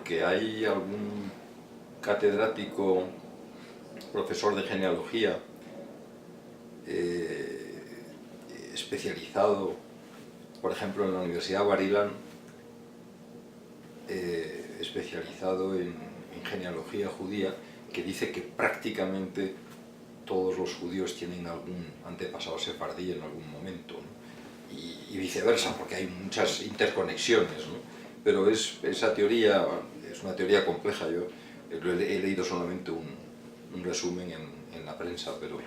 porque hay algún catedrático, profesor de genealogía, especializado, por ejemplo, en la Universidad de Bar-Ilan, especializado en genealogía judía, que dice que prácticamente todos los judíos tienen algún antepasado sefardí en algún momento, ¿no? Y viceversa, porque hay muchas interconexiones, ¿no? Pero esa teoría es una teoría compleja. Yo he leído solamente un resumen en la prensa, pero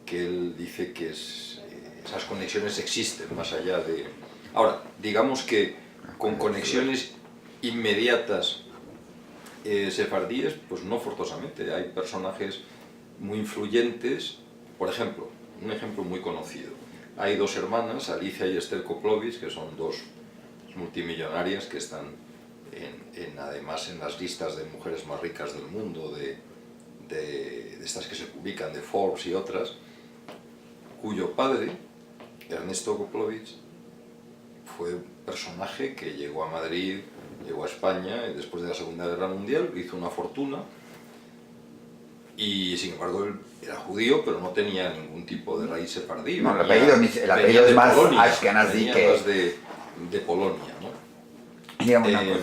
que él dice que esas conexiones existen más allá de... Ahora, digamos que con conexiones inmediatas sefardíes, pues no forzosamente. Hay personajes muy influyentes, por ejemplo, un ejemplo muy conocido. Hay dos hermanas, Alicia y Esther Koplovich, que son dos multimillonarias que están además en las listas de mujeres más ricas del mundo, de estas que se publican, de Forbes y otras, cuyo padre, Ernesto Koplovich, fue un personaje que llegó a Madrid, llegó a España y después de la Segunda Guerra Mundial hizo una fortuna, y sin embargo él era judío, pero no tenía ningún tipo de raíz sefardí. No, el apellido es más ashkenazí que... más de Polonia, ¿no? Digamos una cosa.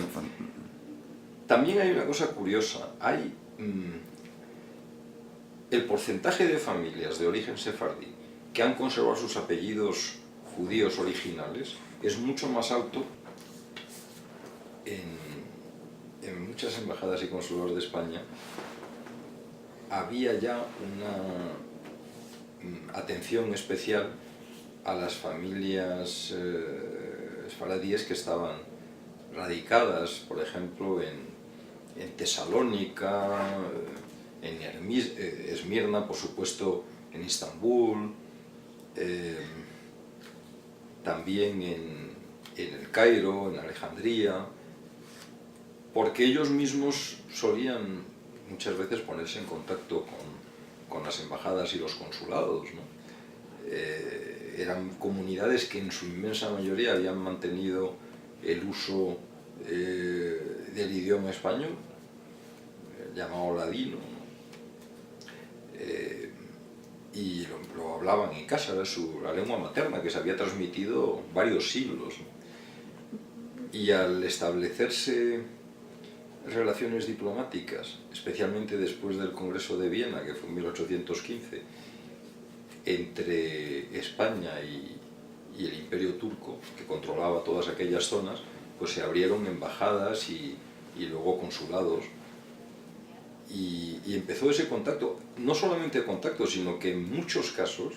También hay una cosa curiosa. Hay el porcentaje de familias de origen sefardí que han conservado sus apellidos judíos originales es mucho más alto en muchas embajadas y consulados de España. Había ya una atención especial a las familias sefaradíes que estaban radicadas, por ejemplo, en Tesalónica, en Esmirna, por supuesto, en Istambul, también en el Cairo, en Alejandría, porque ellos mismos solían muchas veces ponerse en contacto con las embajadas y los consulados, ¿no? Eran comunidades que en su inmensa mayoría habían mantenido el uso del idioma español, llamado ladino, ¿no? Y lo hablaban en casa, era la lengua materna que se había transmitido varios siglos, ¿no? Y al establecerse relaciones diplomáticas, especialmente después del Congreso de Viena, que fue en 1815, entre España y el Imperio Turco, que controlaba todas aquellas zonas, pues se abrieron embajadas y luego consulados, y empezó ese contacto, no solamente contacto, sino que en muchos casos,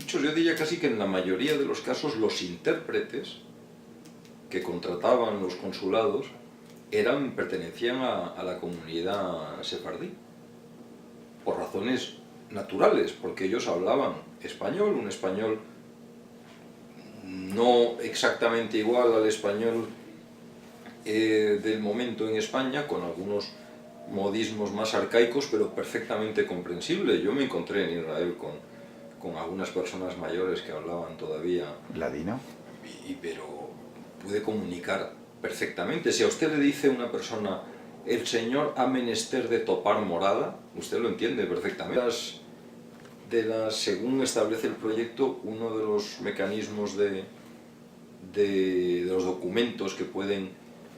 yo diría casi que en la mayoría de los casos, los intérpretes que contrataban los consulados pertenecían a la comunidad sefardí, por razones naturales, porque ellos hablaban español, un español no exactamente igual al español del momento en España, con algunos modismos más arcaicos, pero perfectamente comprensible. Yo me encontré en Israel con algunas personas mayores que hablaban todavía ladino, pero pude comunicar perfectamente. Si a usted le dice una persona, el Señor ha menester de topar morada, usted lo entiende perfectamente. Según establece el proyecto, uno de los mecanismos de los documentos que pueden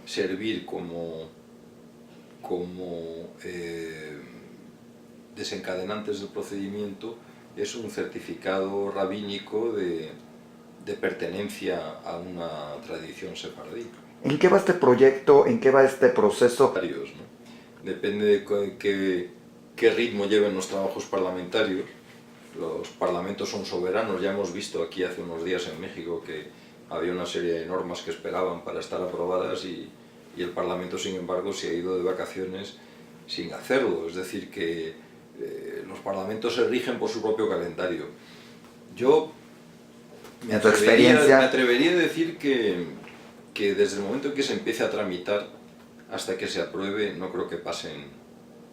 servir como desencadenantes del procedimiento es un certificado rabínico de pertenencia a una tradición sefardí. ¿En qué va este proyecto? ¿En qué va este proceso? ¿No? Depende de qué ritmo lleven los trabajos parlamentarios. Los parlamentos son soberanos. Ya hemos visto aquí hace unos días en México que había una serie de normas que esperaban para estar aprobadas y el Parlamento, sin embargo, se ha ido de vacaciones sin hacerlo. Es decir, que los parlamentos se rigen por su propio calendario. Yo me atrevería a decir que desde el momento en que se empiece a tramitar hasta que se apruebe, no creo que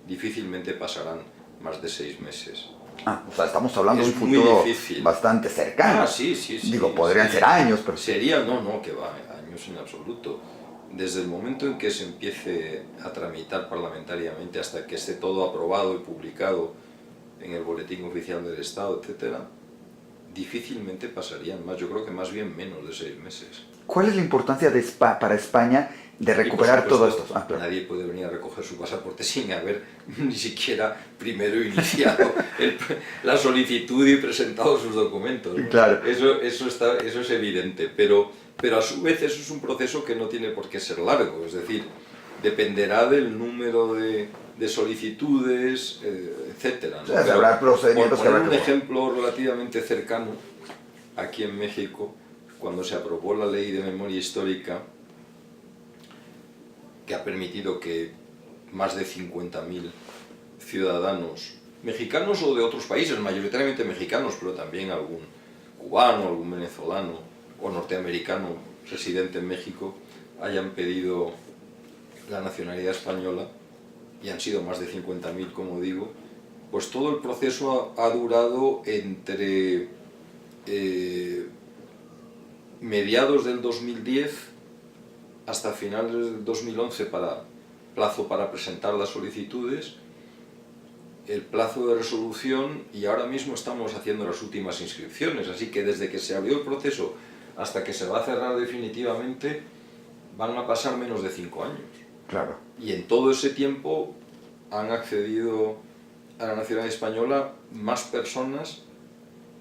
difícilmente pasarán más de 6 meses. O sea, estamos hablando de un futuro bastante cercano. Sí. Digo, podrían ser años, pero... No, que va, años en absoluto. desde el momento en que se empiece a tramitar parlamentariamente hasta que esté todo aprobado y publicado en el Boletín Oficial del Estado, etcétera, difícilmente pasarían más, yo creo que más bien menos de 6 meses. ¿Cuál es la importancia para España de recuperar todo esto? Claro. Nadie puede venir a recoger su pasaporte sin haber ni siquiera primero iniciado la solicitud y presentado sus documentos, ¿no? Claro. Eso es evidente, pero a su vez eso es un proceso que no tiene por qué ser largo, es decir, dependerá del número de solicitudes, etcétera, ¿no? Habrá procedimientos por poner un ejemplo relativamente cercano, aquí en México, cuando se aprobó la Ley de Memoria Histórica, que ha permitido que más de 50.000 ciudadanos, mexicanos o de otros países, mayoritariamente mexicanos, pero también algún cubano, algún venezolano o norteamericano residente en México, hayan pedido la nacionalidad española, y han sido más de 50.000, como digo, pues todo el proceso ha durado entre mediados del 2010 hasta finales del 2011 plazo para presentar las solicitudes, el plazo de resolución, y ahora mismo estamos haciendo las últimas inscripciones, así que desde que se abrió el proceso hasta que se va a cerrar definitivamente van a pasar menos de 5 años. Claro. Y en todo ese tiempo han accedido a la nacionalidad española más personas,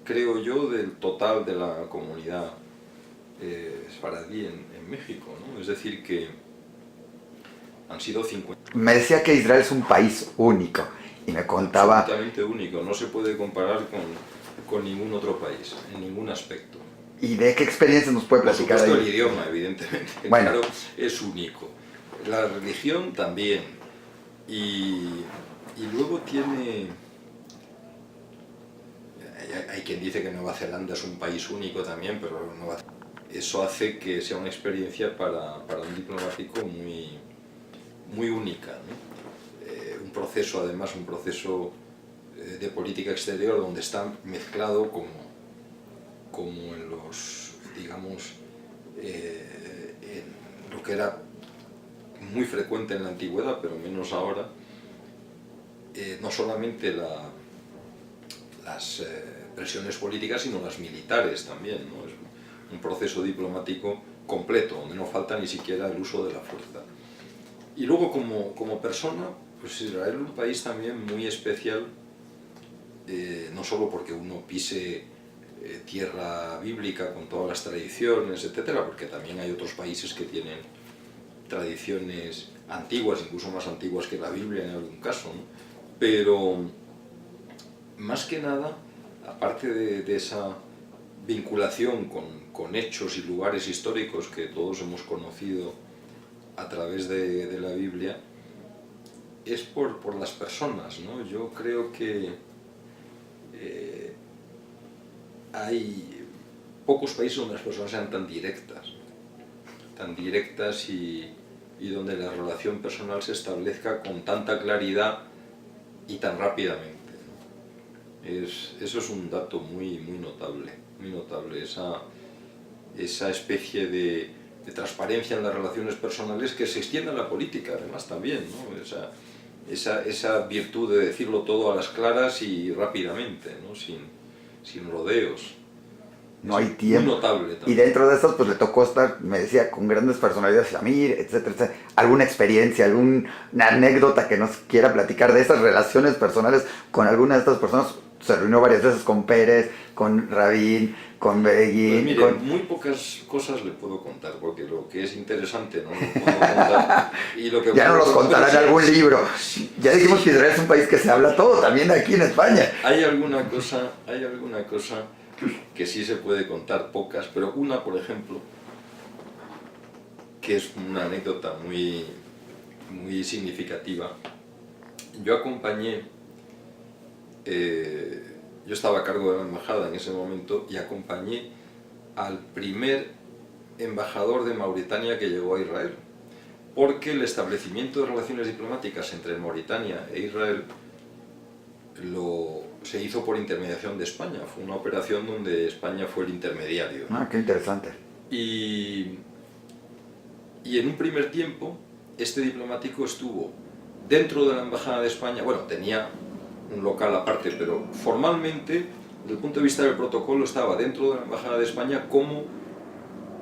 creo yo, del total de la comunidad esfaradí en México, ¿no? Es decir que han sido 50. Me decía que Israel es un país único y me contaba... Absolutamente único, no se puede comparar con ningún otro país, en ningún aspecto. ¿Y de qué experiencias nos puede platicar? Por supuesto, el idioma, evidentemente, bueno, claro, es único. La religión también, y luego tiene... Hay quien dice que Nueva Zelanda es un país único también, pero eso hace que sea una experiencia para un diplomático muy única, ¿no? Un proceso, además, un proceso de política exterior donde está mezclado como en los, digamos, en lo que era muy frecuente en la antigüedad, pero menos ahora, no solamente las presiones políticas, sino las militares también, ¿no? Es un proceso diplomático completo, donde no falta ni siquiera el uso de la fuerza. Y luego, como persona, pues Israel es un país también muy especial, no solo porque uno pise tierra bíblica con todas las tradiciones, etcétera, porque también hay otros países que tienen tradiciones antiguas, incluso más antiguas que la Biblia en algún caso, ¿no? Pero más que nada, aparte de esa vinculación con hechos y lugares históricos que todos hemos conocido a través de la Biblia, es por las personas, ¿no? Yo creo que hay pocos países donde las personas sean tan directas y donde la relación personal se establezca con tanta claridad y tan rápidamente, ¿no? Eso es un dato muy notable, esa especie de transparencia en las relaciones personales que se extiende a la política, además, también, ¿no? Esa virtud de decirlo todo a las claras y rápidamente, ¿no? Sin rodeos. No hay tiempo. Muy notable también. Y dentro de estos, pues le tocó estar, me decía, con grandes personalidades, Shamir, etcétera, etcétera. ¿Alguna experiencia, alguna anécdota que nos quiera platicar de esas relaciones personales con alguna de estas personas? Se reunió varias veces con Pérez, con Rabin, con Begin. Pues mire, muy pocas cosas le puedo contar, porque lo que es interesante no lo puedo contar. Y lo que ya nos los contará en algún libro. Ya dijimos que Israel es un país que se habla todo, también aquí en España. Hay alguna cosa que sí se puede contar, pocas, pero una, por ejemplo, que es una anécdota muy significativa. Yo acompañé, yo estaba a cargo de la embajada en ese momento y acompañé al primer embajador de Mauritania que llegó a Israel, porque el establecimiento de relaciones diplomáticas entre Mauritania e Israel se hizo por intermediación de España. Fue una operación donde España fue el intermediario, ¿no? Ah, qué interesante. Y Y en un primer tiempo, este diplomático estuvo dentro de la Embajada de España, bueno, tenía un local aparte, pero formalmente, desde el punto de vista del protocolo, estaba dentro de la Embajada de España como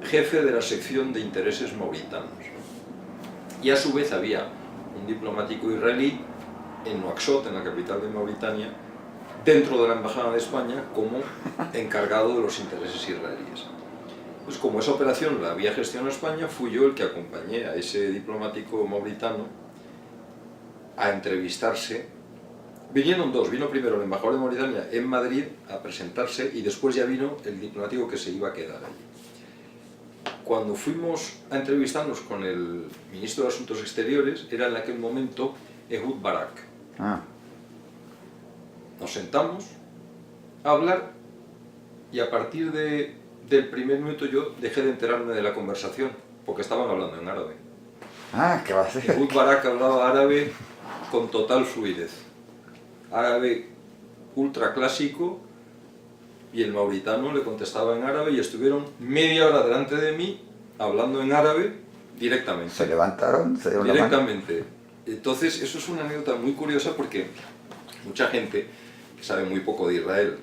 jefe de la sección de intereses mauritanos. Y a su vez había un diplomático israelí en Nuakchot, en la capital de Mauritania, dentro de la Embajada de España como encargado de los intereses israelíes. Pues como esa operación la había gestionado España, fui yo el que acompañé a ese diplomático mauritano a entrevistarse. Vinieron dos, vino primero el embajador de Mauritania en Madrid a presentarse y después ya vino el diplomático que se iba a quedar allí. Cuando fuimos a entrevistarnos con el ministro de Asuntos Exteriores, era en aquel momento Ehud Barak. Nos sentamos a hablar y a partir del primer minuto yo dejé de enterarme de la conversación porque estaban hablando en árabe. ¿Qué va a ser? Ehud Barak hablaba árabe con total fluidez. Árabe ultra clásico y el mauritano le contestaba en árabe y estuvieron media hora delante de mí hablando en árabe directamente. ¿Se levantaron? ¿Se dieron directamente. La mano? Entonces, eso es una anécdota muy curiosa porque mucha gente que sabe muy poco de Israel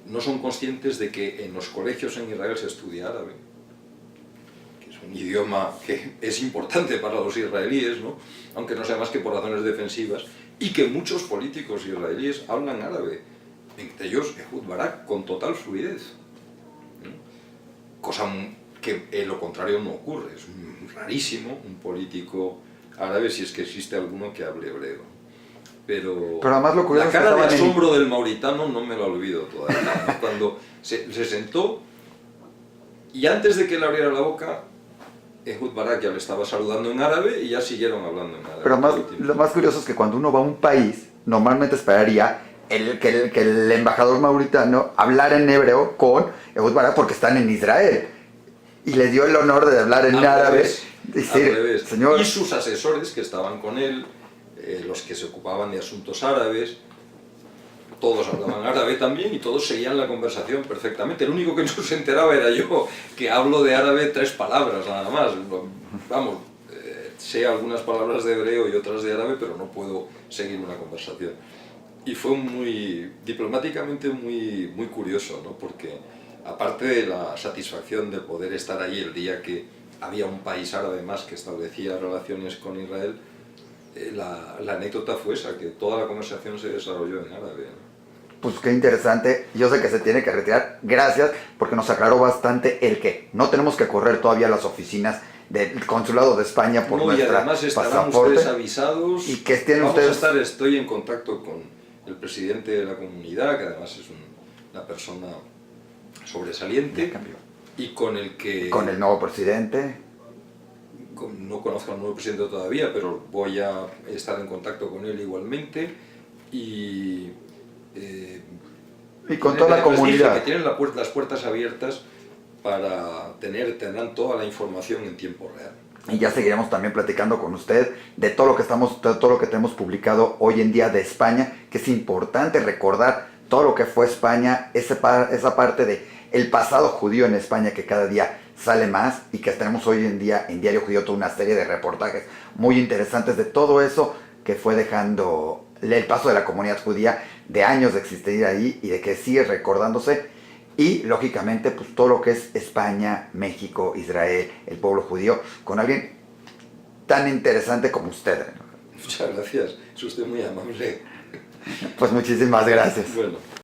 no son conscientes de que en los colegios en Israel se estudia árabe, que es un idioma que es importante para los israelíes, ¿no? Aunque no sea más que por razones defensivas, y que muchos políticos israelíes hablan árabe, entre ellos Ehud Barak, con total fluidez. Cosa que lo contrario no ocurre, es rarísimo un político árabe, si es que existe alguno que hable hebreo. Pero además lo curioso la cara de es que asombro del mauritano no me lo olvido todavía, ¿no? Cuando se sentó y antes de que él abriera la boca, Ehud Barak ya le estaba saludando en árabe y ya siguieron hablando en árabe. Pero lo más curioso es que cuando uno va a un país, normalmente esperaría que el embajador mauritano hablara en hebreo con Ehud Barak porque están en Israel. Y le dio el honor de hablar en árabe. Decir, señor. Y sus asesores que estaban con él, los que se ocupaban de asuntos árabes, todos hablaban árabe también y todos seguían la conversación perfectamente. El único que no se enteraba era yo, que hablo de árabe 3 palabras nada más. Vamos, sé algunas palabras de hebreo y otras de árabe, pero no puedo seguir una conversación. Y fue diplomáticamente muy curioso, ¿no? Porque aparte de la satisfacción de poder estar allí el día que había un país árabe más que establecía relaciones con Israel, la anécdota fue esa, que toda la conversación se desarrolló en árabe, ¿no? Pues qué interesante, yo sé que se tiene que retirar, gracias, porque nos aclaró bastante el que no tenemos que correr todavía a las oficinas del Consulado de España por nuestra y además estarán pasaporte. Ustedes avisados, y que tienen estoy en contacto con el presidente de la comunidad, que además es una persona sobresaliente, y con el nuevo presidente. No conozco al nuevo presidente todavía, pero voy a estar en contacto con él igualmente, y con toda la comunidad. Que tienen las puertas abiertas para tendrán toda la información en tiempo real. Y ya seguiremos también platicando con usted de todo lo que tenemos publicado hoy en día de España, que es importante recordar todo lo que fue España, esa parte de el pasado judío en España que cada día sale más y que tenemos hoy en día en Diario Judío toda una serie de reportajes muy interesantes de todo eso que fue dejando el paso de la comunidad judía, de años de existir ahí y de que sigue recordándose, y lógicamente pues todo lo que es España, México, Israel, el pueblo judío, con alguien tan interesante como usted. Muchas gracias, es usted muy amable. Pues muchísimas gracias. Bueno.